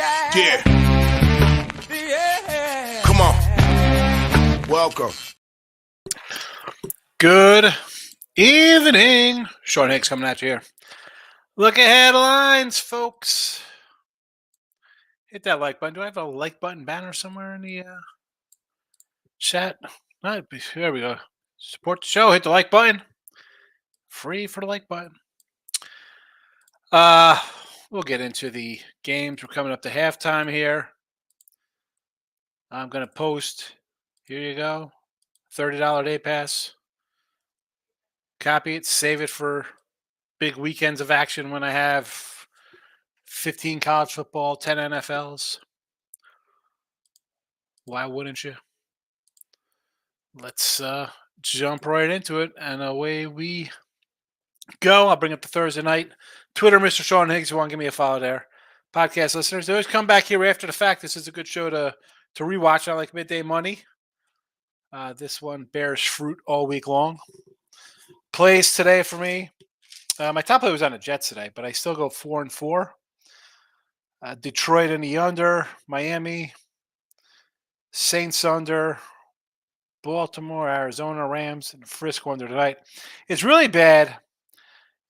Yeah. Come on. Welcome. Good evening. Sean Higgs coming at you here. Look at headlines, folks. Hit that like button. Do I have a like button banner somewhere in the chat? There we go. Support the show. Hit the like button. Free for the like button. We'll get into the games. We're coming up to halftime here. I'm going to post. Here you go. $30 day pass. Copy it. Save it for big weekends of action when I have 15 college football, 10 NFLs. Why wouldn't you? Let's jump right into it, and away we go. I'll bring up the Thursday night Twitter, Mr. Sean Higgs. You want to give me a follow there? Podcast listeners, they always come back here after the fact. This is a good show to rewatch. I like Midday Money. This one bears fruit all week long. Plays today for me. My top play was on the Jets today, but I still go 4-4. Detroit in the under, Miami, Saints under, Baltimore, Arizona, Rams, and Frisco under tonight. It's really bad.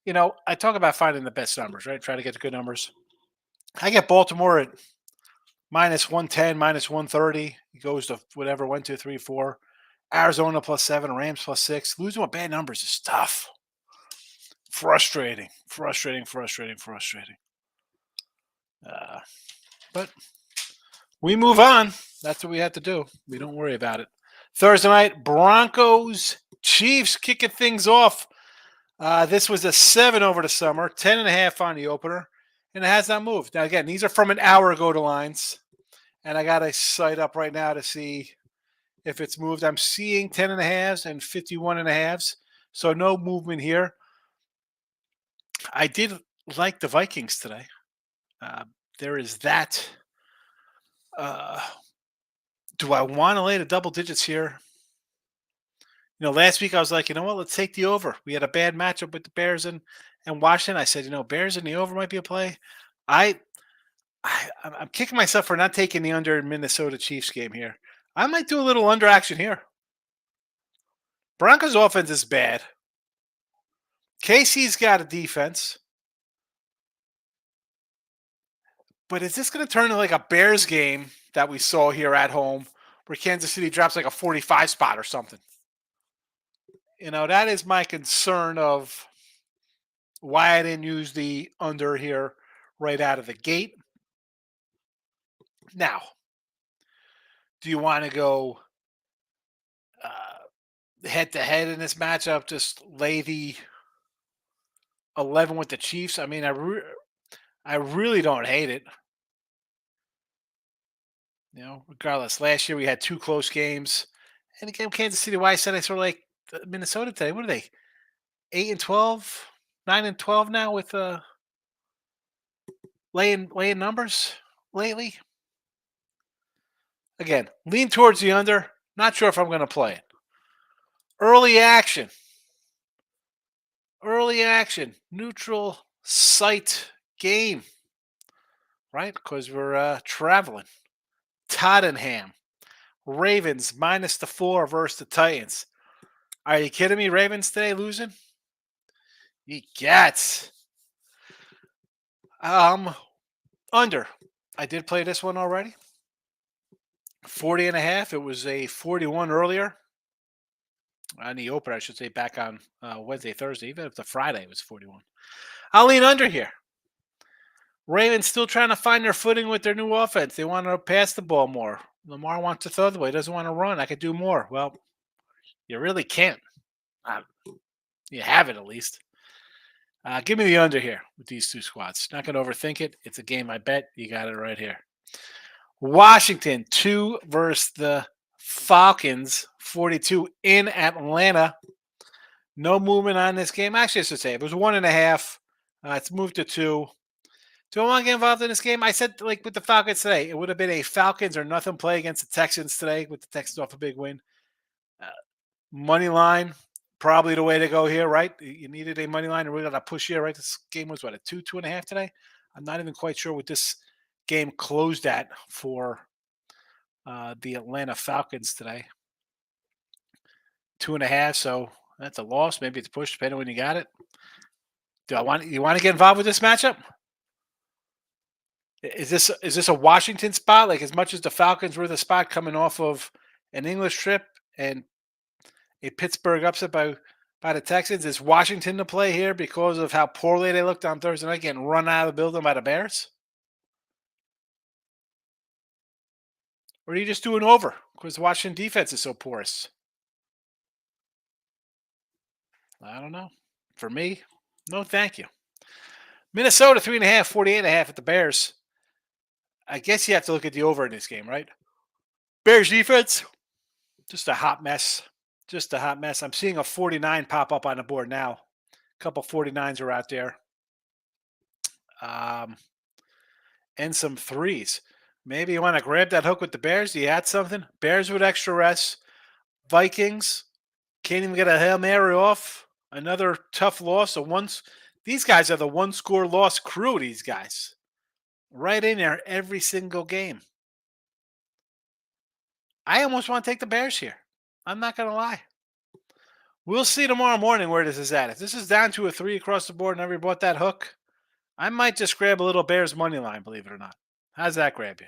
You know, I talk about finding the best numbers, right? Try to get the good numbers. I get Baltimore at -110, -130. It goes to whatever, 1, 2, 3, 4. Arizona +7, Rams +6. Losing with bad numbers is tough. Frustrating. But we move on. That's what we have to do. We don't worry about it. Thursday night, Broncos, Chiefs kicking things off. This was a 7 over the summer, 10.5 on the opener, and it has not moved. Now, again, these are from an hour ago to lines, and I got a site up right now to see if it's moved. I'm seeing 10.5s and 51.5s, so no movement here. I did like the Vikings today. There is that. Do I want to lay the double digits here? You know, last week I was like, you know what, let's take the over. We had a bad matchup with the Bears and Washington. I said, you know, Bears in the over might be a play. I'm kicking myself for not taking the under in Minnesota Chiefs game here. I might do a little under action here. Broncos offense is bad. KC's got a defense. But is this going to turn into like a Bears game that we saw here at home where Kansas City drops like a 45 spot or something? You know, that is my concern of why I didn't use the under here right out of the gate. Now, do you want to go head-to-head in this matchup, just lay the 11 with the Chiefs? I mean, I really don't hate it. You know, regardless, last year we had 2 close games. And again, Kansas City, why I said I sort of like Minnesota today. What are they? 8-12, 9-12 now with laying numbers lately. Again, lean towards the under. Not sure if I'm going to play it. Early action. Neutral site game. Right? Because we're traveling. Tottenham. Ravens -4 versus the Titans. Are you kidding me? Ravens today losing? You get. Under. I did play this one already. 40.5. It was a 41 earlier. On the opener, I should say, back on Wednesday, Thursday. Even if the Friday it was 41. I'll lean under here. Ravens still trying to find their footing with their new offense. They want to pass the ball more. Lamar wants to throw the ball. He doesn't want to run. I could do more. Well, you really can't. You have it at least. Give me the under here with these two squads. Not going to overthink it. It's a game I bet. You got it right here. Washington 2 versus the Falcons 42 in Atlanta. No movement on this game. Actually, I should say it was 1.5. It's moved to 2. Do I want to get involved in this game? I said, like with the Falcons today, it would have been a Falcons or nothing play against the Texans today with the Texans off a big win. Money line, probably the way to go here, right? You needed a money line and really got to push here, right? This game was what, a 2.5 today? I'm not even quite sure what this game closed at for the Atlanta Falcons today. 2.5. So that's a loss. Maybe it's a push, depending on when you got it. You want to get involved with this matchup? Is this a Washington spot? Like, as much as the Falcons were the spot coming off of an English trip and a Pittsburgh upset by the Texans, is Washington to play here because of how poorly they looked on Thursday night, getting run out of the building by the Bears? Or are you just doing over because the Washington defense is so porous? I don't know. For me, no thank you. Minnesota 3.5, 48.5 at the Bears. I guess you have to look at the over in this game, right? Bears defense, just a hot mess. Just a hot mess. I'm seeing a 49 pop up on the board now. A couple 49s are out there. And some threes. Maybe you want to grab that hook with the Bears. Do you add something? Bears with extra rest. Vikings can't even get a Hail Mary off. Another tough loss. These guys are the one-score loss crew, these guys. Right in there every single game. I almost want to take the Bears here. I'm not going to lie. We'll see tomorrow morning where this is at. If this is down to a 3 across the board and everybody bought that hook, I might just grab a little Bears money line, believe it or not. How's that grab you?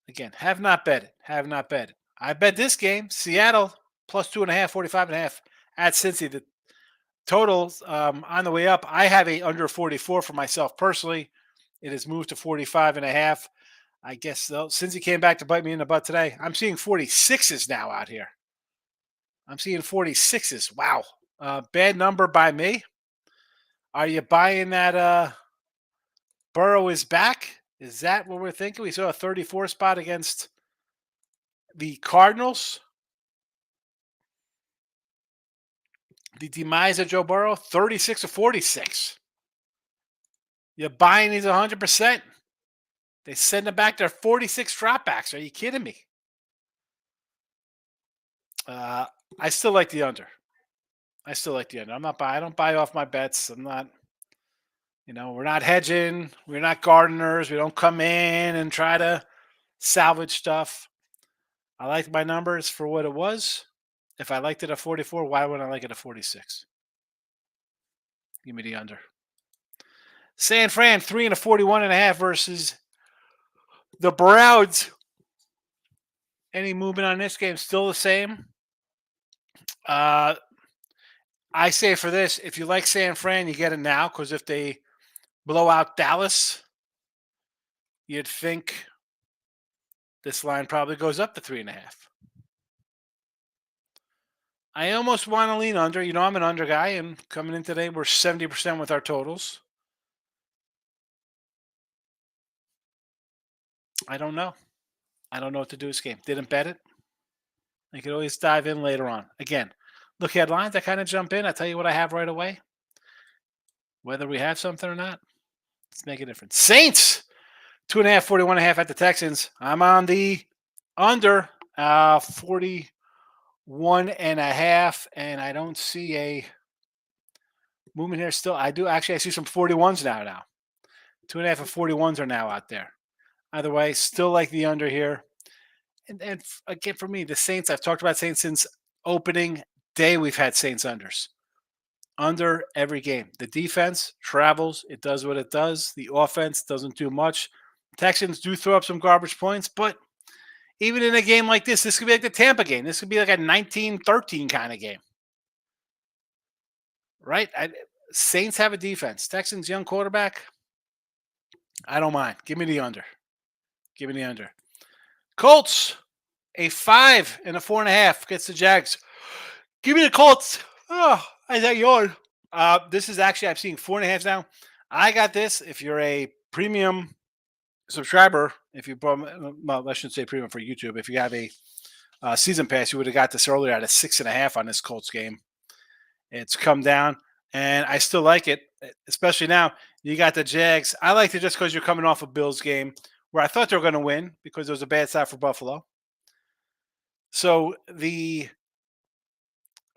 Again, have not bet it. Have not bet it. I bet this game, Seattle plus 2.5, 45.5 at Cincy. The totals on the way up. I have a under 44 for myself personally. It has moved to 45.5. I guess since he came back to bite me in the butt today, I'm seeing 46s now out here. I'm seeing 46s. Wow. Bad number by me. Are you buying that Burrow is back? Is that what we're thinking? We saw a 34 spot against the Cardinals. The demise of Joe Burrow, 36 to 46. You're buying these 100%. They send them back. They're 46 dropbacks. Are you kidding me? I still like the under. I don't buy off my bets. I'm not, we're not hedging. We're not gardeners. We don't come in and try to salvage stuff. I like my numbers for what it was. If I liked it at 44, why wouldn't I like it at 46? Give me the under. San Fran, 3 and a 41.5 versus the Browns. Any movement on this game? Still the same. I say for this, if you like San Fran, you get it now, because if they blow out Dallas, you'd think this line probably goes up to 3.5. I almost want to lean under. I'm an under guy, and coming in today, we're 70% with our totals. I don't know. I don't know what to do this game. Didn't bet it. I could always dive in later on. Again, look headlines. I kind of jump in. I tell you what I have right away. Whether we have something or not, let's make a difference. Saints, 2.5, 41.5 at the Texans. I'm on the under 41.5, and I don't see a movement here still. I see some 41s now. 2.5 and 41s are now out there. Either way, still like the under here. And again, for me, the Saints, I've talked about Saints since opening day. We've had Saints unders. Under every game. The defense travels. It does what it does. The offense doesn't do much. Texans do throw up some garbage points, but even in a game like this could be like the Tampa game. This could be like a 19-13 kind of game. Right? Saints have a defense. Texans, young quarterback. I don't mind. Give me the under. Colts, a 5 and a 4.5 gets the Jags. Give me the Colts. Oh, I got yawn. This is actually, I'm seeing 4.5 now. I got this. If you're a premium subscriber, I shouldn't say premium for YouTube. If you have a season pass, you would have got this earlier at a 6.5 on this Colts game. It's come down, and I still like it, especially now. You got the Jags. I like it just because you're coming off a Bills game where I thought they were going to win because it was a bad start for Buffalo. So the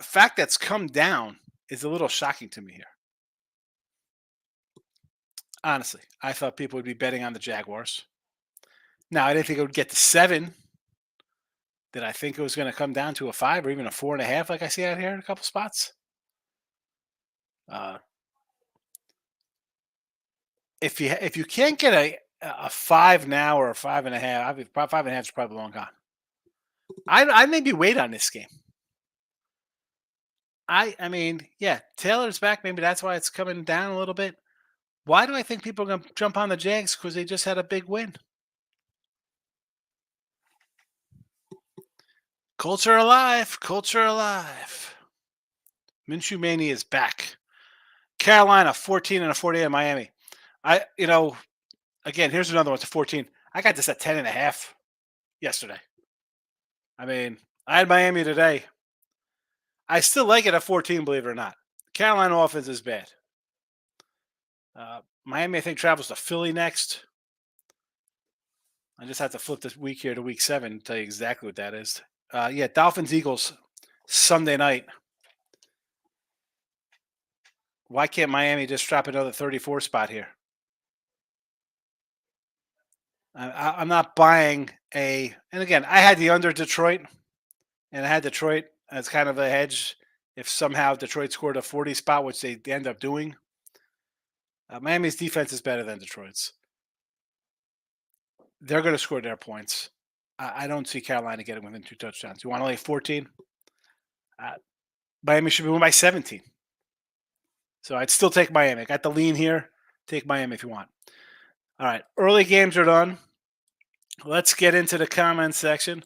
fact that's come down is a little shocking to me here. Honestly, I thought people would be betting on the Jaguars. Now, I didn't think it would get to 7. Did I think it was going to come down to a 5 or even a 4.5 like I see out here in a couple spots? Uh, if you can't get a 5 now or a 5.5, I mean, 5.5 is probably long gone. I maybe wait on this game. I mean, yeah, Taylor's back. Maybe that's why it's coming down a little bit. Why do I think people are going to jump on the Jags? Because they just had a big win. Culture alive. Culture alive. Minshew Mania is back. Carolina 14 and a 48 in Miami. Again, here's another one. It's a 14. I got this at 10.5 yesterday. I mean, I had Miami today. I still like it at 14, believe it or not. Carolina offense is bad. Miami, I think, travels to Philly next. I just have to flip this week here to week 7 and tell you exactly what that is. Yeah, Dolphins Eagles Sunday night. Why can't Miami just drop another 34 spot here? I'm not buying and again, I had the under Detroit, and I had Detroit as kind of a hedge if somehow Detroit scored a 40 spot, which they end up doing. Miami's defense is better than Detroit's. They're going to score their points. I don't see Carolina getting within 2 touchdowns. You want to lay 14? Miami should be win by 17. So I'd still take Miami. I got the lean here. Take Miami if you want. All right. Early games are done. Let's get into the comment section.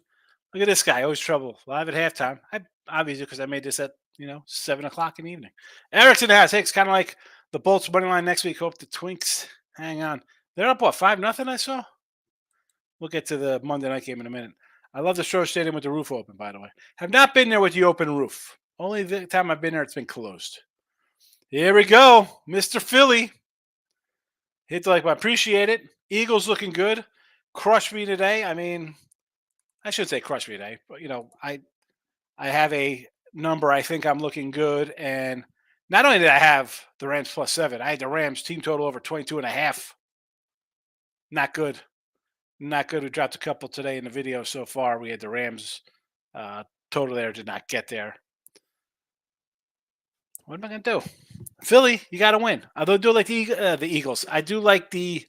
Look at this guy. Always trouble. Live at halftime. Obviously, because I made this at 7:00 in the evening. Erickson has Higgs, kind of like the Bolts money line next week. Hope the Twinks hang on. They're up what 5-0. I saw. We'll get to the Monday night game in a minute. I love the Shore Stadium with the roof open. By the way, have not been there with the open roof. Only the time I've been there, it's been closed. Here we go, Mr. Philly. Hit like I appreciate it. Eagles looking good. Crushed me today. I mean, I should say crush me today, but I have a number. I think I'm looking good, and not only did I have the Rams +7, I had the Rams team total over 22.5. Not good, not good. We dropped a couple today in the video so far. We had the Rams total there, did not get there. What am I gonna do? Philly, you got to win. I do like the Eagles. I do like the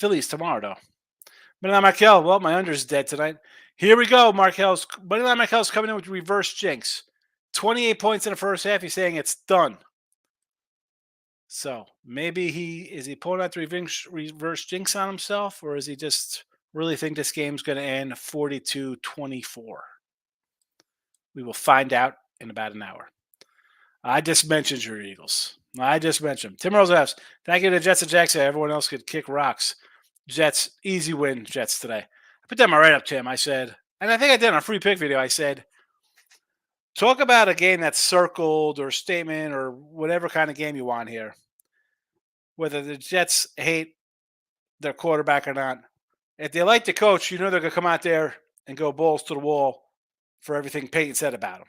Phillies tomorrow, though. But now Markel, well, my under is dead tonight. Here we go, Markel's. Moneyline Markel's coming in with reverse jinx. 28 points in the first half. He's saying it's done. So maybe is he pulling out the reverse jinx on himself, or is he just really think this game's going to end 42-24? We will find out in about an hour. I just mentioned your Eagles. I just mentioned Tim Rose asks, thank you to Jets and Jackson. Everyone else could kick rocks. Jets, easy win, Jets today. I put that in my write-up, Tim. I said, and I think I did on a free pick video, I said, talk about a game that's circled or statement or whatever kind of game you want here. Whether the Jets hate their quarterback or not. If they like the coach, they're going to come out there and go balls to the wall for everything Peyton said about him.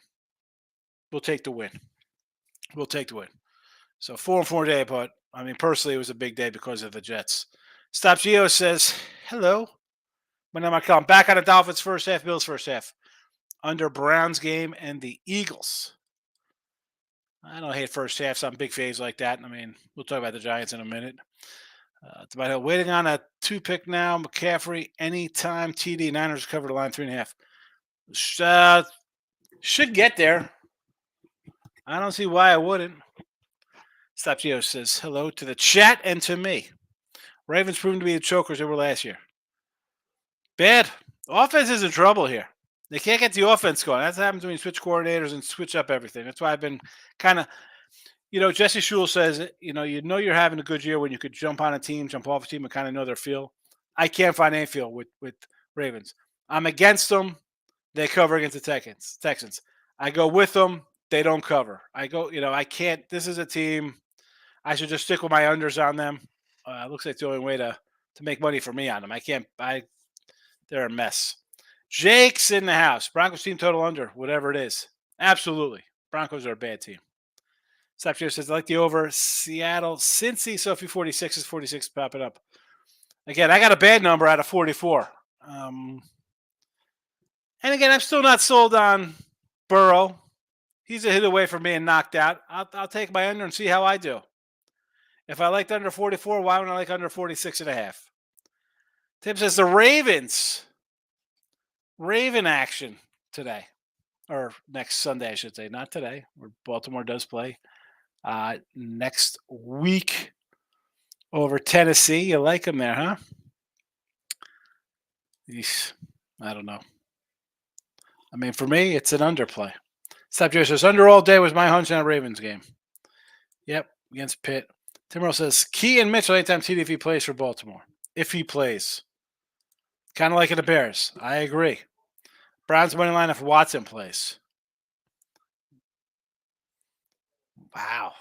We'll take the win. We'll take the win. So 4-4 day, but I mean, personally, it was a big day because of the Jets. Stop Geo says, hello. But now I'm back on the Dolphins first half, Bills first half. Under Browns game and the Eagles. I don't hate first halves on big faves like that. I mean, we'll talk about the Giants in a minute. Waiting on a 2-pick now. McCaffrey, anytime TD. Niners cover the line 3.5. Should get there. I don't see why I wouldn't. Stop Geo says, hello to the chat and to me. Ravens proven to be the chokers they were last year. Bad. Offense is in trouble here. They can't get the offense going. That's what happens when you switch coordinators and switch up everything. That's why I've been kind of, Jesse Shule says, you're having a good year when you could jump on a team, jump off a team, and kind of know their feel. I can't find any feel with Ravens. I'm against them. They cover against the Texans. I go with them. They don't cover. I go, I can't. This is a team. I should just stick with my unders on them. Looks like the only way to make money for me on them. I can't. They're a mess. Jake's in the house. Broncos team total under, whatever it is. Absolutely. Broncos are a bad team. Sapphire says, I like the over Seattle, Cincy, Sophie 46 is 46 popping up. Again, I got a bad number out of 44. And again, I'm still not sold on Burrow. He's a hit away from being knocked out. I'll take my under and see how I do. If I liked under 44, why wouldn't I like under 46.5? Tim says the Ravens. Raven action today. Or next Sunday, I should say. Not today, where Baltimore does play. Next week over Tennessee. You like them there, huh? Eesh, I don't know. I mean, for me, it's an underplay. Stop Joe says, under all day was my hunch in that Ravens game. Yep, against Pitt. Tim Rowe says, Key and Mitchell anytime TD if he plays for Baltimore. If he plays. Kind of like in the Bears. I agree. Browns money line if Watson plays. Wow.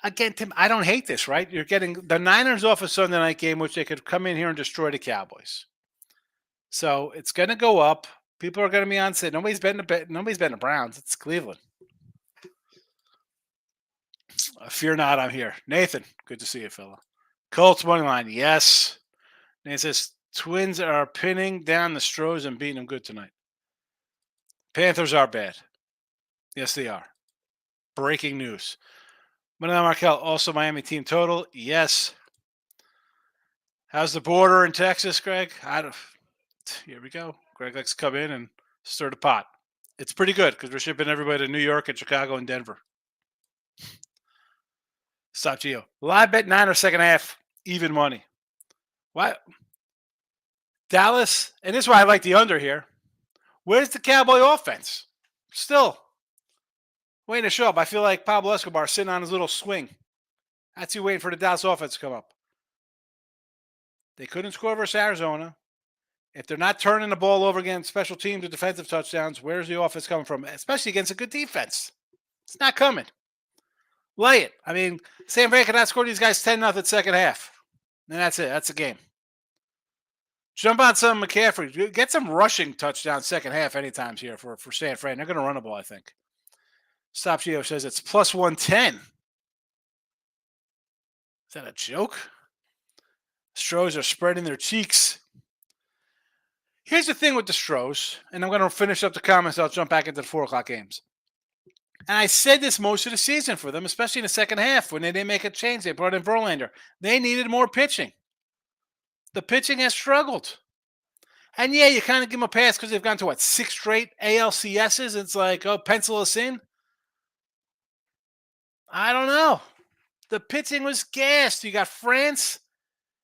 Again, Tim, I don't hate this, right? You're getting the Niners off a Sunday night game, which they could come in here and destroy the Cowboys. So it's going to go up. People are going to be on set. Nobody's betting the Browns. It's Cleveland. Fear not, I'm here. Nathan, good to see you, fella. Colts money line, yes. Nathan says Twins are pinning down the Stros and beating them good tonight. Panthers are bad. Yes, they are. Breaking news. Manila Markel, also Miami team total. Yes. How's the border in Texas, Greg? Here we go. Greg likes to come in and stir the pot. It's pretty good because we're shipping everybody to New York and Chicago and Denver. Stop Gio. Live bet Niners second half. Even money. What? Dallas, and this is why I like the under here. Where's the Cowboy offense? Still waiting to show up. I feel like Pablo Escobar sitting on his little swing. That's you waiting for the Dallas offense to come up. They couldn't score versus Arizona. If they're not turning the ball over against special teams or defensive touchdowns, where's the offense coming from? Especially against a good defense. It's not coming. Lay it. I mean, San Fran cannot score these guys 10-0 second half. And that's it. That's the game. Jump on some McCaffrey. Get some rushing touchdowns second half anytime here for San Fran. They're going to run the ball, I think. Stop Gio says it's plus 110. Is that a joke? Stros are spreading their cheeks. Here's the thing with the Stros, and I'm going to finish up the comments. I'll jump back into the 4 o'clock games. And I said this most of the season for them, especially in the second half when they didn't make a change. They brought in Verlander. They needed more pitching. The pitching has struggled. And yeah, you kind of give them a pass because they've gone to, 6 straight ALCSs? It's like, oh, pencil us in? I don't know. The pitching was gassed. You got France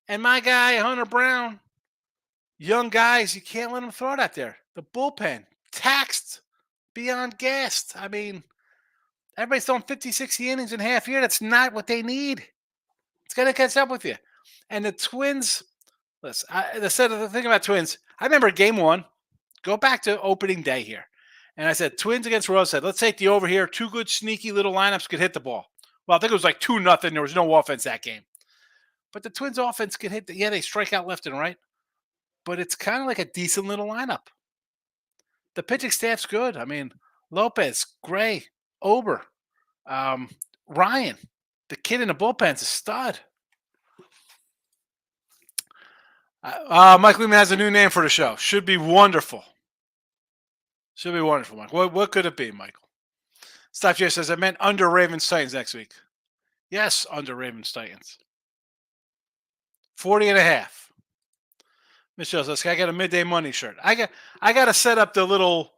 and my guy, Hunter Brown. Young guys, you can't let them throw it out there. The bullpen, taxed, beyond gassed. I mean, everybody's throwing 50, 60 innings in half year. That's not what they need. It's going to catch up with you. And the Twins, listen, the thing about Twins, I remember game 1, go back to opening day here. And I said, Twins against Royals, said, let's take the over here. 2 good, sneaky little lineups could hit the ball. Well, I think it was like 2-0. There was no offense that game. But the Twins offense can hit. They strike out left and right. But it's kind of like a decent little lineup. The pitching staff's good. I mean, Lopez, Gray, Ober, Ryan. The kid in the bullpen's a stud. Mike Lehman has a new name for the show. Should be wonderful. Should be wonderful, Mike. What could it be, Michael? Stop J says, I meant under Ravens Titans next week. Yes, under Ravens Titans. 40.5. Michelle says, I got a midday money shirt. I got to set up the little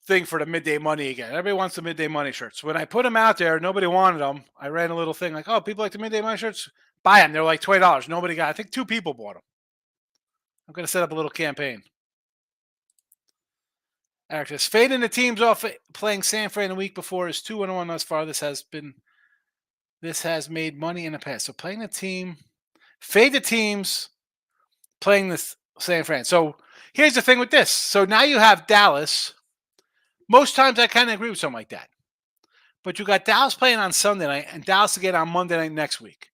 thing for the midday money again. Everybody wants the midday money shirts. When I put them out there, nobody wanted them. I ran a little thing like, oh, people like the midday money shirts? Buy them. They're like $20. Nobody got. I think 2 people bought them. I'm going to set up a little campaign. Eric says, fading the teams off playing San Fran the week before is 2-1 thus far. This has made money in the past. So playing the team, fade the teams, playing this San Fran. So here's the thing with this. So now you have Dallas. Most times I kind of agree with something like that. But you got Dallas playing on Sunday night and Dallas again on Monday night next week.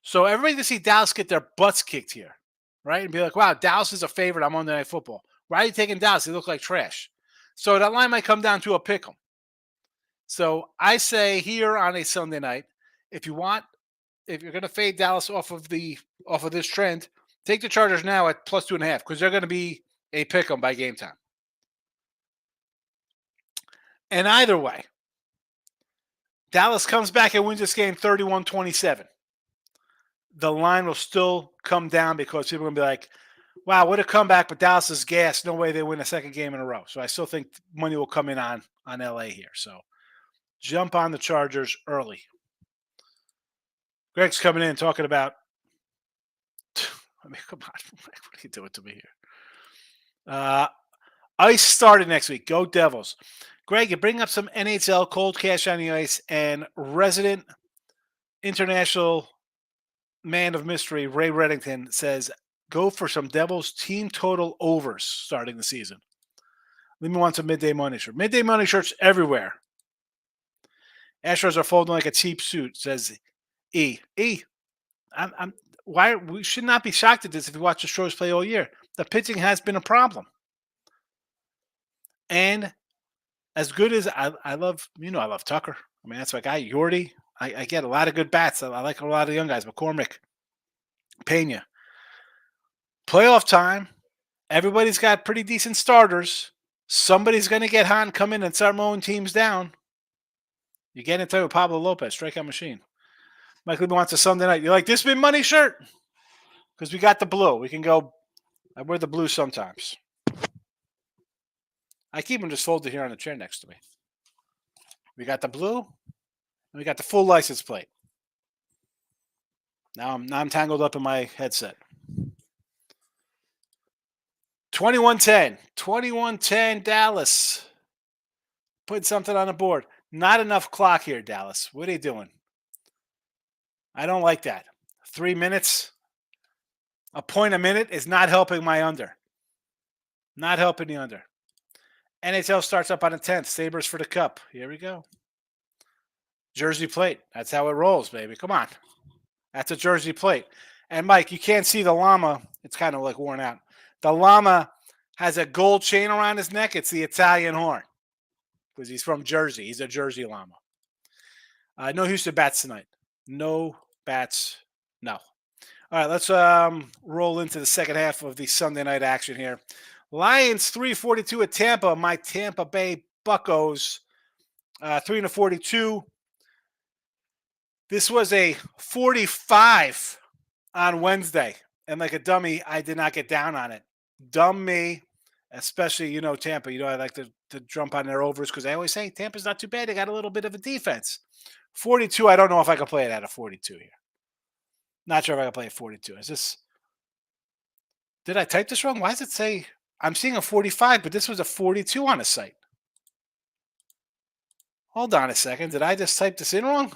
So everybody to see Dallas get their butts kicked here, right? And be like, wow, Dallas is a favorite on Monday Night Football. Why are you taking Dallas? They look like trash. So that line might come down to a pick 'em. So I say here on a Sunday night, if you want, if you're going to fade Dallas off of this trend, take the Chargers now at plus 2.5 because they're going to be a pick 'em by game time. And either way, Dallas comes back and wins this game 31-27. The line will still come down because people are going to be like, wow, what a comeback, but Dallas is gas. No way they win a second game in a row. So I still think money will come in on LA here. So jump on the Chargers early. Greg's coming in talking about, I mean, come on. What are you doing to me here? Ice started next week. Go Devils. Greg, you bring up some NHL cold cash on the ice, and resident international man of mystery, Ray Reddington, says go for some Devils team total overs starting the season. Let me want some midday money shirt. Midday money shirts everywhere. Astros are folding like a cheap suit, says E. Why we should not be shocked at this if you watch the Astros play all year. The pitching has been a problem. And as good as I love, I love Tucker. I mean, that's my guy. Yordi. I get a lot of good bats. I like a lot of young guys. McCormick, Pena. Playoff time. Everybody's got pretty decent starters. Somebody's going to get hot and come in and start mowing teams down. You get into it with Pablo Lopez, strikeout machine. Mike Levy wants a Sunday night. You like this big money shirt? Because we got the blue. We can go. I wear the blue sometimes. I keep them just folded here on the chair next to me. We got the blue, and we got the full license plate. Now I'm tangled up in my headset. 21-10. 21-10 Dallas. Put something on the board. Not enough clock here, Dallas. What are you doing? I don't like that. 3 minutes. A point a minute is not helping my under. Not helping the under. NHL starts up on the 10th. Sabres for the Cup. Here we go. Jersey plate. That's how it rolls, baby. Come on. That's a Jersey plate. And, Mike, you can't see the llama. It's kind of like worn out. The llama has a gold chain around his neck. It's the Italian horn because he's from Jersey. He's a Jersey llama. No Houston bats tonight. No bats. No. All right, let's roll into the second half of the Sunday night action here. Lions 342 at Tampa. My Tampa Bay Buccos 3-42. This was a 45 on Wednesday. And like a dummy, I did not get down on it. Dumb me, especially, Tampa. I like to jump on their overs because I always say Tampa's not too bad. They got a little bit of a defense. 42, I don't know if I can play it at a 42 here. Not sure if I can play at 42. Did I type this wrong? Why does it say I'm seeing a 45, but this was a 42 on the site? Hold on a second. Did I just type this in wrong?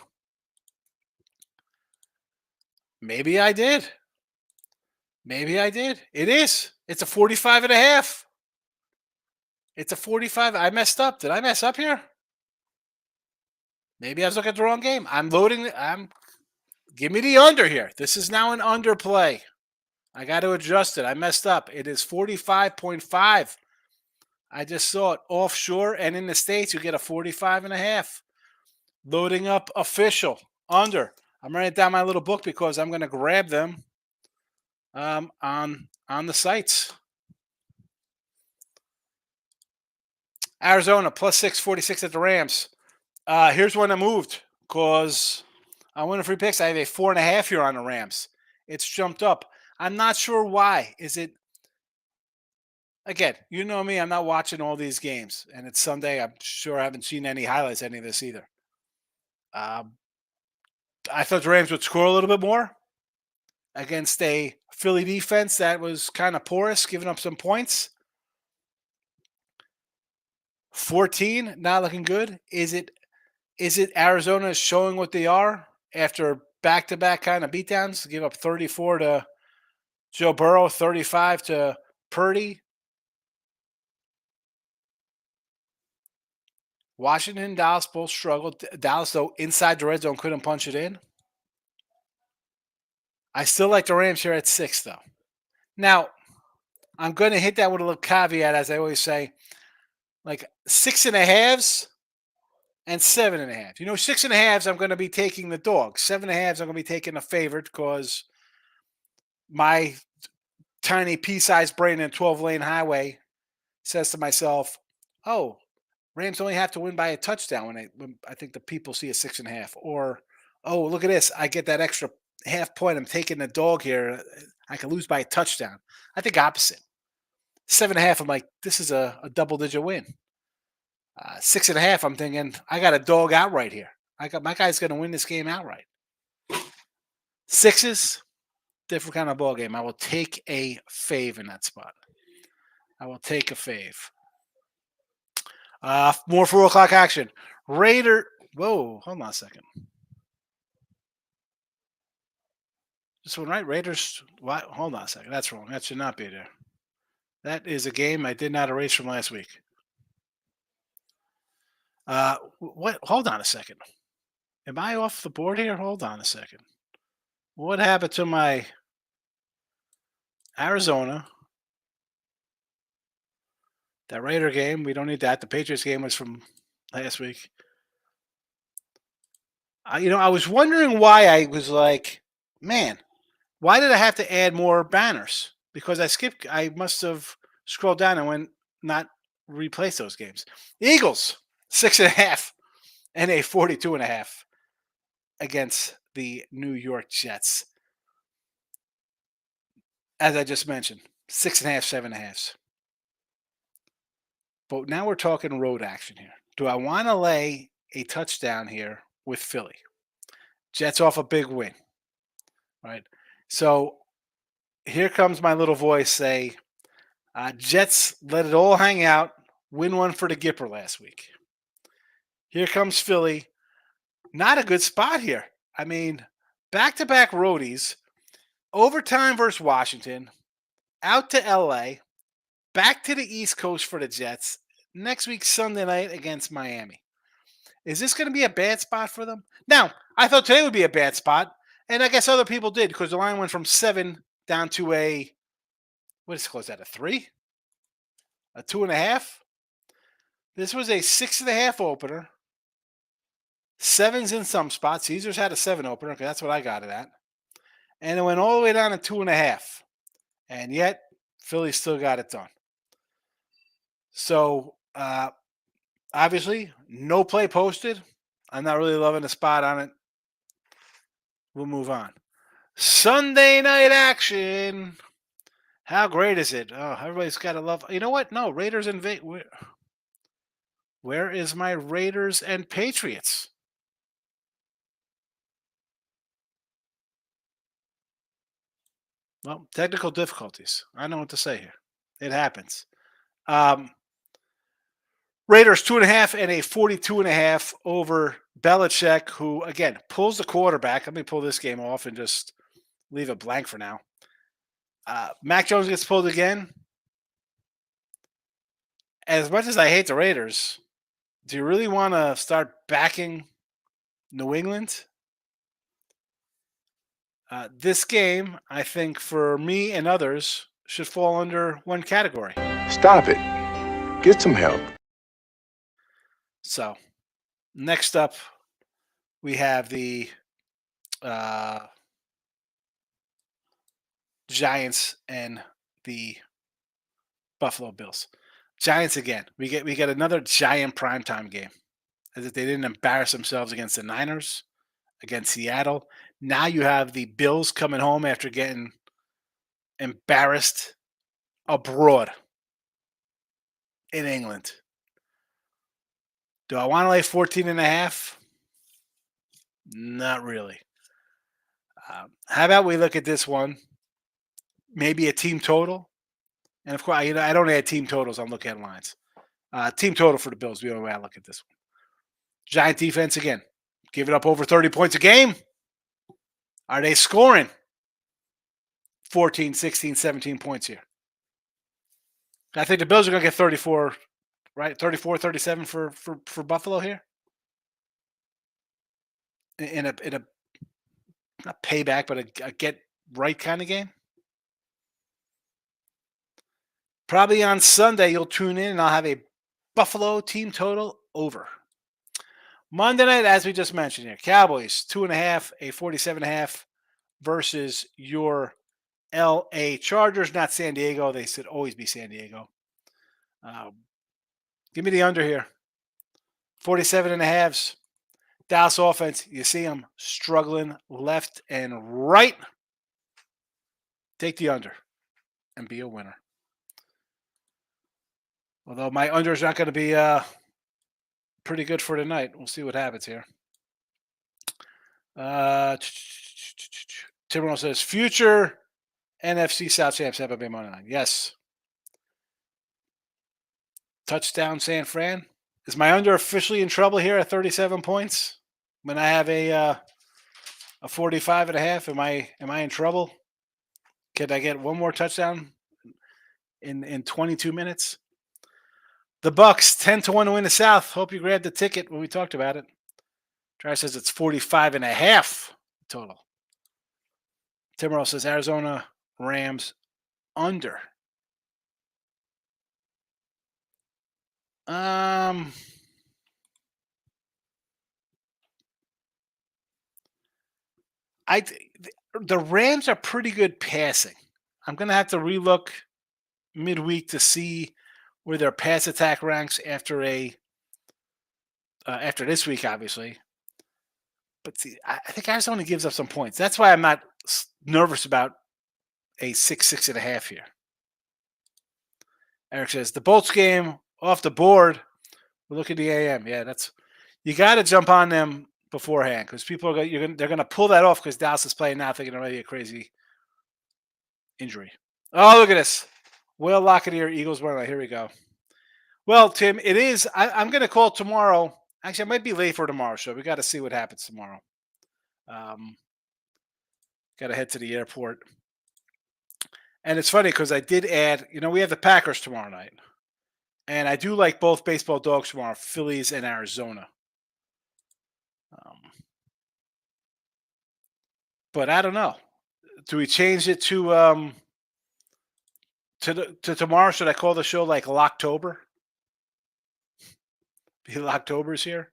Maybe I did. It is. It's a 45 and a half. It's a 45. I messed up. Did I mess up here? Maybe I was looking at the wrong game. Give me the under here. This is now an underplay. I got to adjust it. I messed up. It is 45.5. I just saw it offshore, and in the States, you get a 45 and a half. Loading up official under. I'm writing it down my little book because I'm going to grab them on the sites. Arizona plus 646 at the Rams. Here's when I moved because I won a free picks. I have a 4.5 here on the Rams. It's jumped up. I'm not sure why. Is it? Again, you know me. I'm not watching all these games, and it's Sunday. I'm sure I haven't seen any highlights, any of this either. I thought the Rams would score a little bit more against a Philly defense that was kind of porous, giving up some points. 14, not looking good. Is it Arizona showing what they are after back-to-back kind of beatdowns? Give up 34 to Joe Burrow, 35 to Purdy. Washington, Dallas both struggled. Dallas, though, inside the red zone, couldn't punch it in. I still like the Rams here at 6, though. Now, I'm going to hit that with a little caveat, as I always say. Like 6.5s, and 7.5. 6.5s, I'm going to be taking the dog. 7.5s, I'm going to be taking a favorite because my tiny pea-sized brain in a 12-lane highway says to myself, "Oh, Rams only have to win by a touchdown when I think the people see a 6.5." Or, "Oh, look at this! I get that extra half point. I'm taking the dog here. I can lose by a touchdown." I think opposite. 7.5, I'm like, this is a double-digit win. 6.5, I'm thinking I got a dog outright here. I got my guy's going to win this game outright. Sixes, different kind of ball game. I will take a fave in that spot. I will take a fave. More 4 o'clock action. Raider. Whoa, hold on a second. This one, right? Raiders. What? Hold on a second. That's wrong. That should not be there. That is a game I did not erase from last week. What? Hold on a second. Am I off the board here? Hold on a second. What happened to my Arizona? That Raider game, we don't need that. The Patriots game was from last week. I was wondering why I was like, man, why did I have to add more banners? Because I must have scrolled down and went not replace those games. Eagles, 6.5 and a 42.5 against the New York Jets. As I just mentioned, 6.5, 7.5s. But now we're talking road action here. Do I want to lay a touchdown here with Philly? Jets off a big win, right? So here comes my little voice say, Jets let it all hang out, win one for the Gipper last week. Here comes Philly. Not a good spot here. I mean, back-to-back roadies, overtime versus Washington, out to LA, back to the East Coast for the Jets. Next week, Sunday night against Miami. Is this going to be a bad spot for them? Now, I thought today would be a bad spot, and I guess other people did because the line went from 7 down to what is it close at, a 3? A 2.5? This was a 6.5 opener. 7's in some spots. Caesars had a 7 opener because that's what I got it at. And it went all the way down to 2.5. And yet, Philly still got it done. So, obviously, no play posted. I'm not really loving the spot on it. We'll move on. Sunday night action. How great is it? Oh, everybody's got to love. You know what? No, Raiders and where is my Raiders and Patriots? Well, technical difficulties. I know what to say here. It happens. Raiders 2.5 and a 42.5 over Belichick, who again pulls the quarterback. Let me pull this game off and just leave it blank for now. Mac Jones gets pulled again. As much as I hate the Raiders, do you really want to start backing New England? This game, I think, for me and others, should fall under one category. Stop it. Get some help. So, next up, we have the Giants and the Buffalo Bills. Giants again. We get another giant primetime game. As if they didn't embarrass themselves against the Niners, against Seattle. Now you have the Bills coming home after getting embarrassed abroad in England. Do I want to lay 14.5? Not really. How about we look at this one? Maybe a team total. And of course, I don't add team totals. I'm looking at lines. Team total for the Bills. The only way I look at this one. Giant defense again. Giving up over 30 points a game. Are they scoring 14, 16, 17 points here? I think the Bills are going to get 34, right? 34, 37 for Buffalo here. In a not payback, but a get right kind of game. Probably on Sunday, you'll tune in and I'll have a Buffalo team total over. Monday night, as we just mentioned here, Cowboys 2.5, a 47.5 versus your LA Chargers, not San Diego. They should always be San Diego. Give me the under here. 47.5. Dallas offense, you see them struggling left and right. Take the under and be a winner. Although my under is not going to be pretty good for tonight. We'll see what happens here. Timberwolves says future NFC South Champs Tampa Bay money line. Yes. Touchdown San Fran. Is my under officially in trouble here at 37 points? When I have a 45.5, am I in trouble? Can I get one more touchdown in 22 minutes? The Bucks 10-1 to win the South. Hope you grabbed the ticket when we talked about it. Dry says it's 45.5 total. Timberwolves says Arizona Rams under. The Rams are pretty good passing. I'm going to have to relook midweek to see where their pass attack ranks after this week, obviously. But see, I think Arizona gives up some points. That's why I'm not nervous about a 6.5 here. Eric says the Bolts game off the board. We'll look at the AM. Yeah, you got to jump on them beforehand because people they're going to pull that off because Dallas is playing now thinking already a crazy injury. Oh, look at this. Will Lockett-Ear, Eagles one. Here we go. Well, Tim, it is. I'm going to call tomorrow. Actually, I might be late for tomorrow's show. We got to see what happens tomorrow. Got to head to the airport. And it's funny because I did add, we have the Packers tomorrow night. And I do like both baseball dogs tomorrow, Phillies and Arizona. But I don't know. Do we change it to tomorrow? Should I call the show like Locktober? Locktober's here.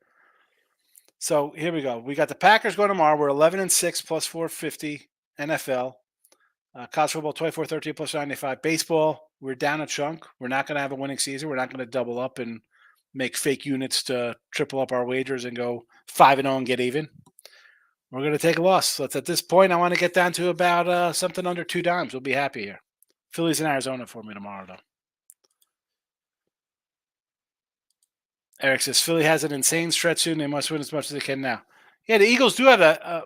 So here we go. We got the Packers going tomorrow. We're 11-6 plus 450 NFL. College football 24-13 plus 95. Baseball, we're down a chunk. We're not going to have a winning season. We're not going to double up and make fake units to triple up our wagers and go 5-0 and get even. We're going to take a loss. So at this point, I want to get down to about something under $2. We'll be happy here. Phillies and Arizona for me tomorrow, though. Eric says Philly has an insane stretch soon. They must win as much as they can now. Yeah, the Eagles do have a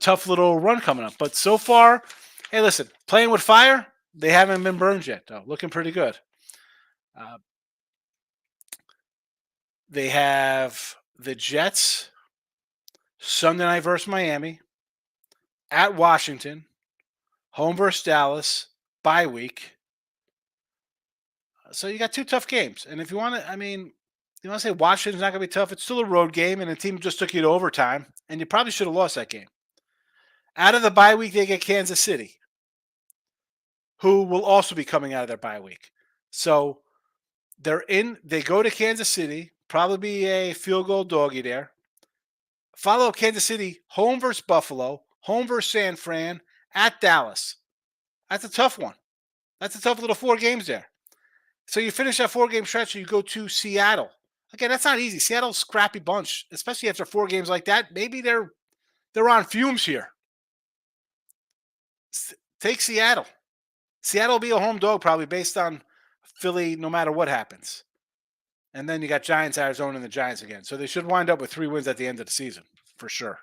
tough little run coming up. But so far, hey, listen, playing with fire, they haven't been burned yet, though. Looking pretty good. They have the Jets Sunday night versus Miami, at Washington, home versus Dallas, bye week. So you got two tough games. And if you want to, you want to say Washington's not going to be tough, it's still a road game, and the team just took you to overtime, and you probably should have lost that game. Out of the bye week, they get Kansas City, who will also be coming out of their bye week. So they go to Kansas City, probably be a field goal doggy there. Follow Kansas City, home versus Buffalo, home versus San Fran, at Dallas. That's a tough one. That's a tough little 4 games there. So you finish that 4-game stretch and you go to Seattle. Again, that's not easy. Seattle's a scrappy bunch, especially after 4 games like that. Maybe they're on fumes here. Take Seattle. Seattle will be a home dog probably based on Philly no matter what happens. And then you got Giants, Arizona, and the Giants again. So they should wind up with 3 wins at the end of the season, for sure.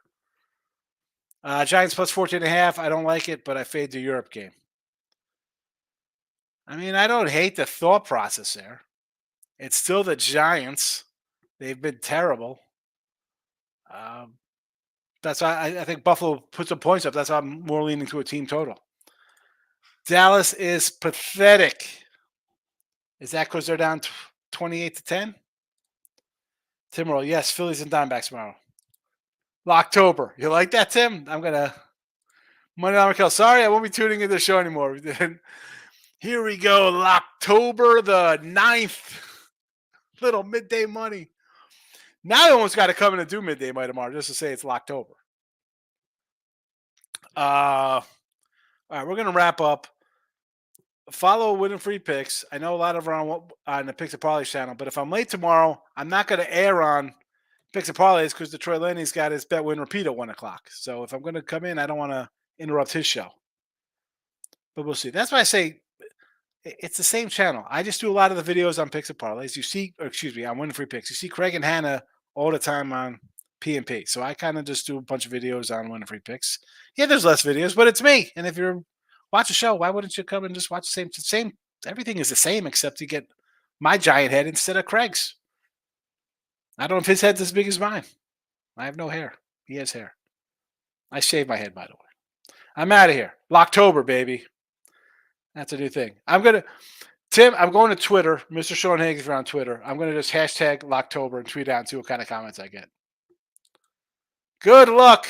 Giants plus 14.5. I don't like it, but I fade the Europe game. I don't hate the thought process there. It's still the Giants. They've been terrible. That's why I think Buffalo put some points up. That's why I'm more leaning to a team total. Dallas is pathetic. Is that because they're down 28-10? Tim Roll, yes, Phillies and Diamondbacks tomorrow. Locktober. You like that, Tim? I'm going to Monday Night Kill. Sorry, I won't be tuning into the show anymore. Here we go. Locktober the 9th. Little midday money. Now I almost got to come in and do midday by tomorrow just to say it's Locktober. All right, we're gonna wrap up. Follow Winning Free Picks. I know a lot of are on the Picks and Parlays channel, but if I'm late tomorrow, I'm not going to air on Picks and Parlays because Detroit Lenny's got his bet win repeat at 1 o'clock. So if I'm going to come in, I don't want to interrupt his show. But we'll see. That's why I say it's the same channel. I just do a lot of the videos on Picks and Parlays. You see, on Winning Free Picks. You see Craig and Hannah all the time on P&P. So I kind of just do a bunch of videos on Winning Free Picks. Yeah, there's less videos, but it's me. And if you're watch a show, why wouldn't you come and just watch the same? Everything is the same except you get my giant head instead of Craig's. I don't know if his head's as big as mine. I have no hair. He has hair. I shave my head, by the way. I'm out of here. Locktober, baby. That's a new thing. I'm going to Twitter, Mr. Sean Higgs, if you're on Twitter. I'm going to just hashtag Locktober and tweet out and see what kind of comments I get. Good luck.